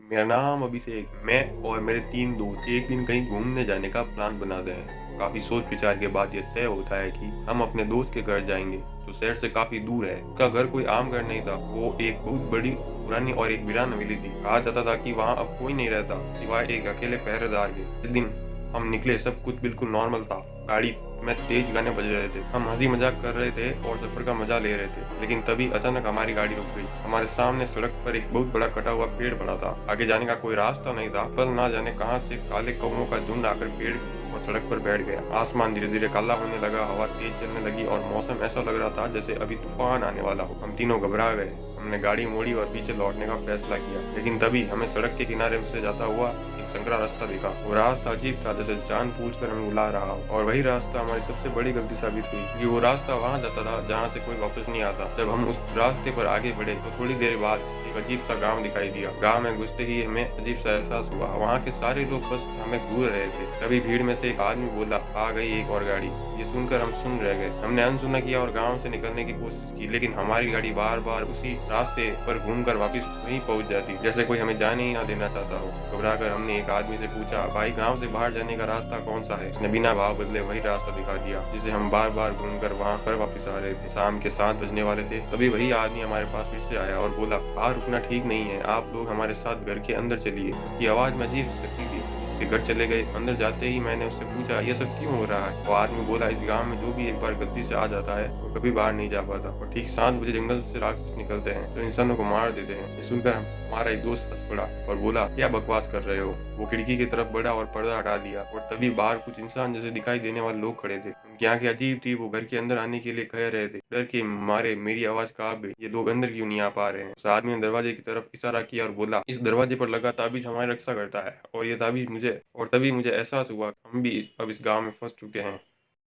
मेरा नाम अभिषेक। मैं और मेरे 3 दोस्त एक दिन कहीं घूमने जाने का प्लान बनाते हैं। काफी सोच विचार के बाद यह तय होता है कि हम अपने दोस्त के घर जाएंगे, जो शहर से काफी दूर है। उसका घर कोई आम घर नहीं था, वो एक बहुत बड़ी पुरानी और एक वीरान हवेली थी। कहा जाता था कि वहाँ अब कोई नहीं रहता सिवाय एक अकेले पहरेदार के। इस दिन हम निकले, सब कुछ बिल्कुल नॉर्मल था। गाड़ी में तेज गाने बज रहे थे, हम हंसी मजाक कर रहे थे और सफर का मजा ले रहे थे। लेकिन तभी अचानक हमारी गाड़ी रुक गई। हमारे सामने सड़क पर एक बहुत बड़ा कटा हुआ पेड़ पड़ा था। आगे जाने का कोई रास्ता नहीं था। कल ना जाने कहां से काले कौवों का झुंड आकर पेड़ और सड़क पर बैठ गया। आसमान धीरे धीरे काला होने लगा, हवा तेज चलने लगी और मौसम ऐसा लग रहा था जैसे अभी तूफान आने वाला हो। हम तीनों घबरा गए। हमने गाड़ी मोड़ी और पीछे लौटने का फैसला किया। लेकिन तभी हमें सड़क के किनारे से जाता हुआ एक संकरा रास्ता दिखा। वो रास्ता अजीब था, जैसे जान पूछकर हमें बुला रहा हो। और वही रास्ता हमारी सबसे बड़ी गलती साबित हुई, क्योंकि वो रास्ता वहां जाता था जहां से कोई वापस नहीं आता। जब हम उस रास्ते पर आगे बढ़े तो थोड़ी देर बाद एक अजीब सा गांव दिखाई दिया। गांव में घुसते ही हमें अजीब सा एहसास हुआ। वहां के सारे लोग बस हमें घूर रहे थे। तभी भीड़ में से एक आदमी बोला, आ गई एक और गाड़ी। ये सुनकर हम सुन रह गए। हमने अनसुना किया और गांव से निकलने की कोशिश की, लेकिन हमारी गाड़ी बार बार उसी रास्ते पर घूमकर वापस वहीं पहुंच जाती, जैसे कोई हमें जाने ही ना देना चाहता हो। घबराकर हमने एक आदमी से पूछा, भाई गांव से बाहर जाने का रास्ता कौन सा है? उसने बिना भाव बदले वही रास्ता दिखा दिया, जिसे हम बार बार घूमकर वहां पर वापस आ रहे थे। शाम के 7 बजने वाले थे। तभी वही आदमी हमारे पास फिर से आया और बोला, बाहर रुकना ठीक नहीं है, आप लोग हमारे साथ घर के अंदर चलिए। उसकी आवाज में अजीब सी शक्ति थी। उसके घर चले गए। अंदर जाते ही मैंने उससे पूछा, ये सब क्यों हो रहा है? वो आदमी बोला, इस गांव में जो भी एक बार गलती से आ जाता है वो कभी बाहर नहीं जा पाता। और ठीक 7 बजे जंगल से राक्षस निकलते हैं जो इंसानों को मार देते हैं। ये सुनकर हमारा एक दोस्त हंस पड़ा और बोला, क्या बकवास कर रहे हो? वो खिड़की की तरफ बढ़ा और पर्दा हटा दिया। और तभी बाहर कुछ इंसान जैसे दिखाई देने वाले लोग खड़े थे। उनकी आंखें अजीब थी। वो घर के अंदर आने के लिए कह रहे थे। डर के मारे मेरी आवाज कांप गई। ये लोग अंदर क्यों नहीं आ पा रहे हैं? उस आदमी ने दरवाजे की तरफ इशारा किया और बोला, इस दरवाजे पर लगा ताबीज हमारी रक्षा करता है। और ये ताबीज मुझे और तभी मुझे एहसास हुआ हम भी अब इस गांव में फंस चुके हैं।